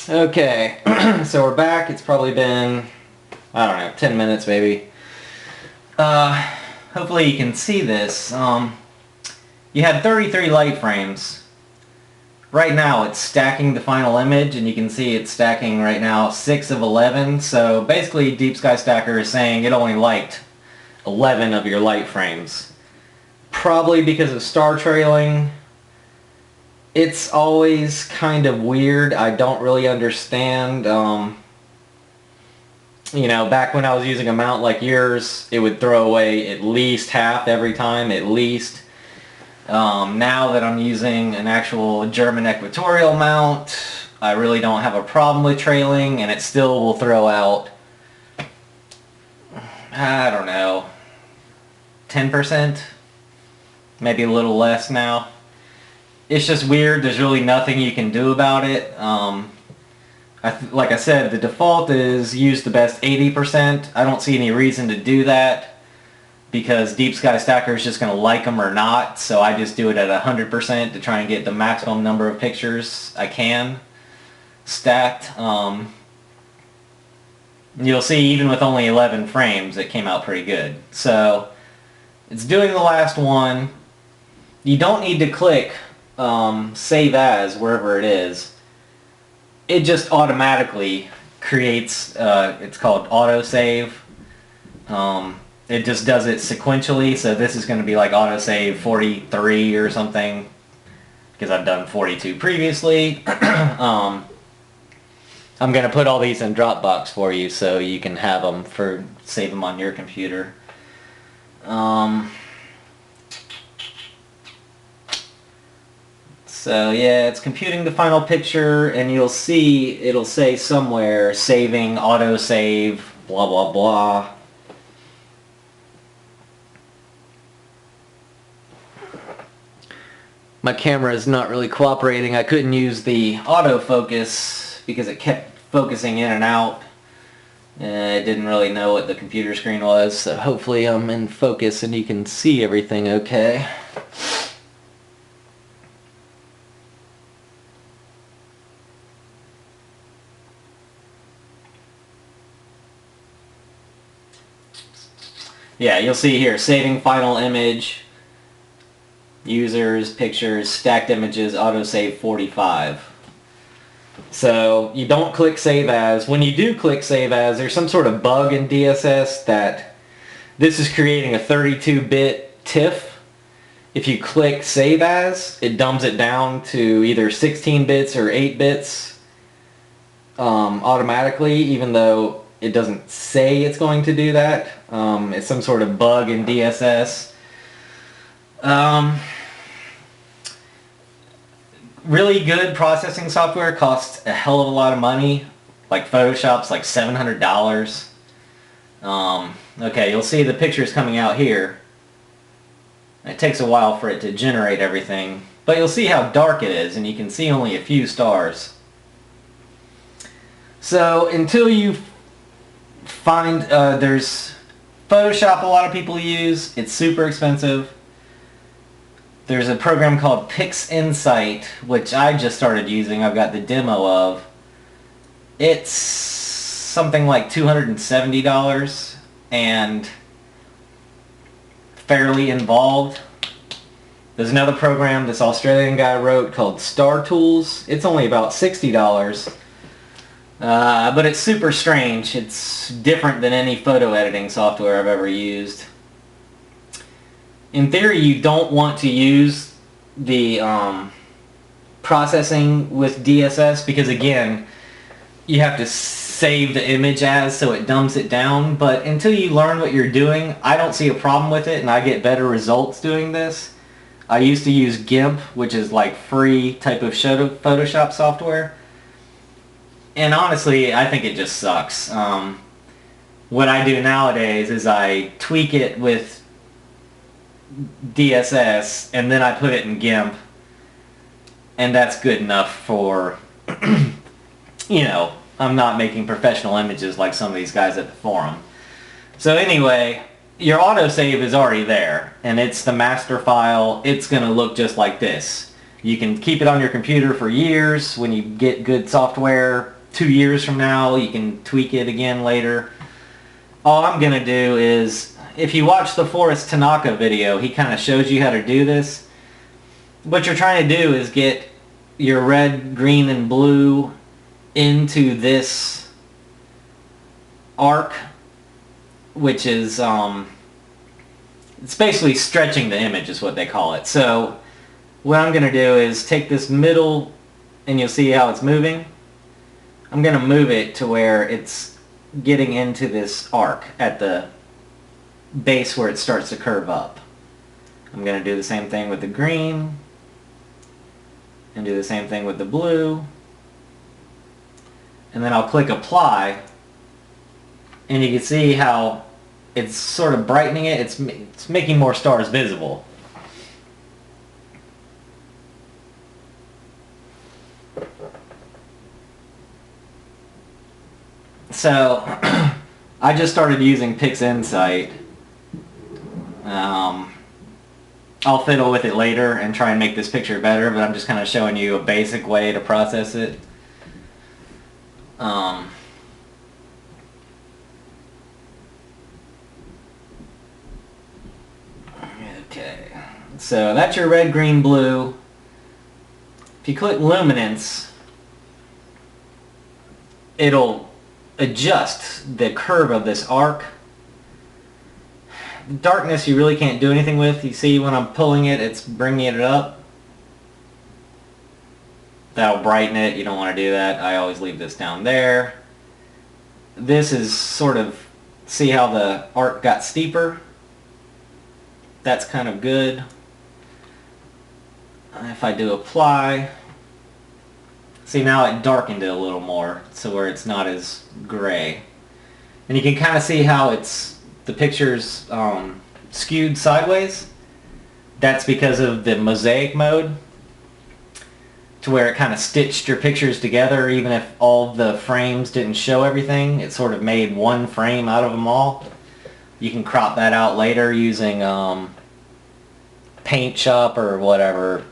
Okay, so we're back. It's probably been, I don't know, 10 minutes maybe. Hopefully you can see this. You had 33 light frames. Right now it's stacking the final image, and you can see it's stacking right now 6 of 11. So basically Deep Sky Stacker is saying it only liked 11 of your light frames. Probably because of star trailing. It's always kind of weird. I don't really understand. You know, back when I was using a mount like yours, it would throw away at least half every time, at least. Now that I'm using an actual German equatorial mount, I really don't have a problem with trailing, and it still will throw out, I don't know, 10%? Maybe a little less now. It's just weird. There's really nothing you can do about it. Like I said, the default is use the best 80%. I don't see any reason to do that because Deep Sky Stacker is just going to like them or not. So I just do it at 100% to try and get the maximum number of pictures I can stacked. You'll see even with only 11 frames it came out pretty good. So it's doing the last one. You don't need to click save as wherever it is. It just automatically creates, it's called autosave. It just does it sequentially, so this is going to be like autosave 43 or something, because I've done 42 previously. I'm going to put all these in Dropbox for you so you can have them for, save them on your computer. So yeah, it's computing the final picture, and you'll see it'll say somewhere saving, autosave, blah blah blah. My camera is not really cooperating. I couldn't use the autofocus because it kept focusing in and out. It didn't really know what the computer screen was, so hopefully I'm in focus and you can see everything okay. Yeah, you'll see here, saving final image, users, pictures, stacked images, autosave 45. So you don't click save as. When you do click save as, there's some sort of bug in DSS that this is creating a 32-bit TIFF. If you click save as, it dumbs it down to either 16 bits or 8 bits automatically, even though it doesn't say it's going to do that. It's some sort of bug in DSS. Really good processing software costs a hell of a lot of money. Like Photoshop's like $700. Okay, you'll see the pictures coming out here. It takes a while for it to generate everything, but you'll see how dark it is, and you can see only a few stars. So until you find, there's Photoshop a lot of people use. It's super expensive. There's a program called PixInsight, which I just started using. I've got the demo of. It's something like $270 and fairly involved. There's another program this Australian guy wrote called Star Tools. It's only about $60. But it's super strange. It's different than any photo editing software I've ever used. In theory, you don't want to use the processing with DSS because, again, you have to save the image as, so it dumbs it down. But until you learn what you're doing, I don't see a problem with it, and I get better results doing this. I used to use GIMP, which is like free type of Photoshop software. And honestly, I think it just sucks. What I do nowadays is I tweak it with DSS, and then I put it in GIMP, and that's good enough for, you know, I'm not making professional images like some of these guys at the forum. So anyway, your autosave is already there, and it's the master file. It's going to look just like this. You can keep it on your computer for years when you get good software. 2 years from now. You can tweak it again later. All I'm going to do is, if you watch the Forrest Tanaka video, he kind of shows you how to do this. What you're trying to do is get your red, green, and blue into this arc, which is, it's basically stretching the image is what they call it. So what I'm going to do is take this middle, and you'll see how it's moving. I'm going to move it to where it's getting into this arc at the base where it starts to curve up. I'm going to do the same thing with the green, and do the same thing with the blue, and then I'll click apply, and you can see how it's sort of brightening it. It's making more stars visible. So I just started using PixInsight. I'll fiddle with it later and try and make this picture better, but I'm just kind of showing you a basic way to process it. Okay, so that's your red, green, blue. If you click luminance, it'll adjust the curve of this arc. Darkness you really can't do anything with. You see when I'm pulling it, it's bringing it up. That'll brighten it. You don't want to do that. I always leave this down there. This is sort of, see how the arc got steeper? That's kind of good. If I do apply, see now it darkened it a little more, so where it's not as gray. And you can kind of see how the picture's skewed sideways. That's because of the mosaic mode, to where it kind of stitched your pictures together. Even if all the frames didn't show everything, it sort of made one frame out of them all. You can crop that out later using Paint Shop or whatever.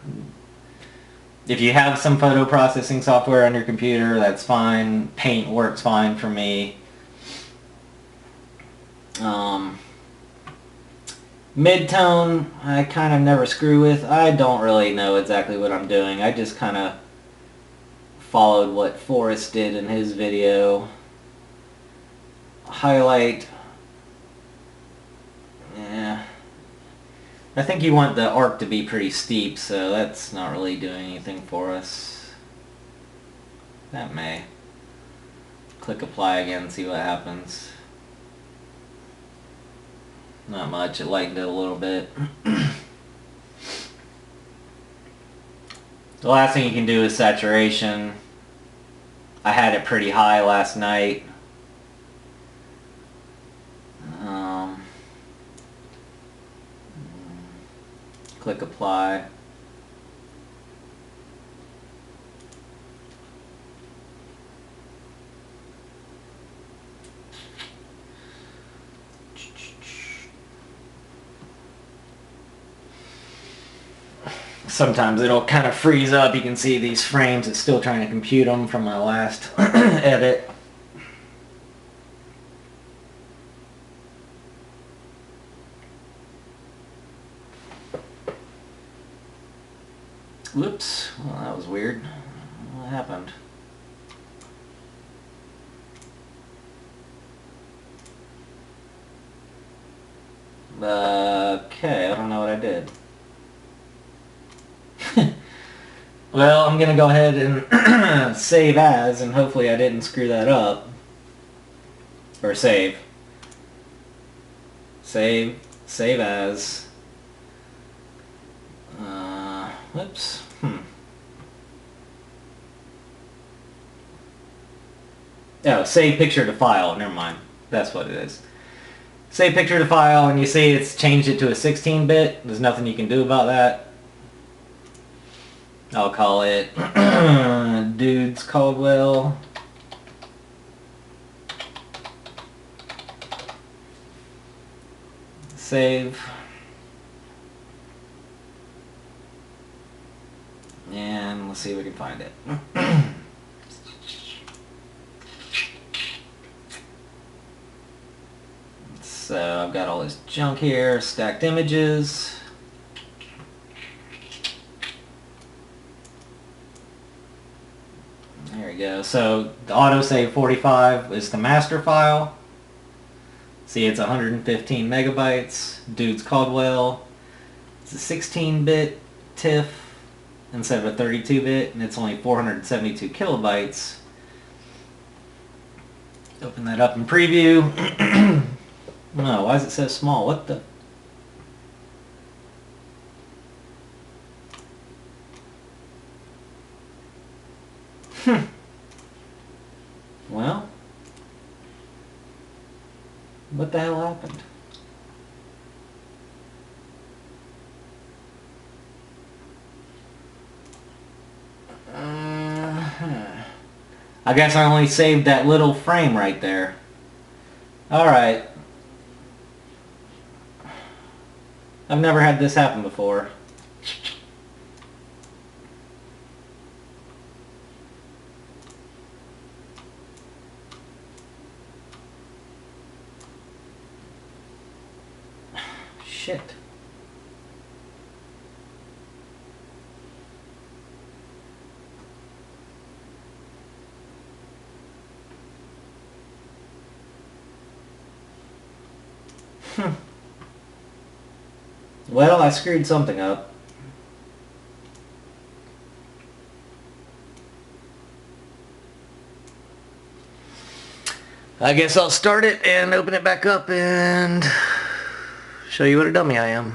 If you have some photo processing software on your computer, that's fine. Paint works fine for me. Midtone, I kind of never screw with. I don't really know exactly what I'm doing. I just kind of followed what Forrest did in his video. Highlight. Yeah. I think you want the arc to be pretty steep, so that's not really doing anything for us. That may. Click apply again and see what happens. Not much, it lightened it a little bit. The last thing you can do is saturation. I had it pretty high last night. Click apply. Sometimes it'll kind of freeze up. You can see these frames. It's still trying to compute them from my last edit. Whoops. Well, that was weird. What happened? Okay, I don't know what I did. Well, I'm going to go ahead and save as, and hopefully I didn't screw that up. Or save. Save as. Whoops. Oh, save picture to file. Never mind. That's what it is. Save picture to file, and you see it's changed it to a 16-bit. There's nothing you can do about that. I'll call it Dudes Caldwell. Save. And let's see if we can find it. I've got all this junk here, stacked images. There we go. So the autosave 45 is the master file. See, it's 115 megabytes. Dude's Caldwell. It's a 16-bit TIFF instead of a 32-bit, and it's only 472 kilobytes. Open that up in preview. No, why is it so small? What the? Well, what the hell happened? I guess I only saved that little frame right there. Alright. I've never had this happen before. Shit. Well, I screwed something up. I guess I'll start it and open it back up and show you what a dummy I am.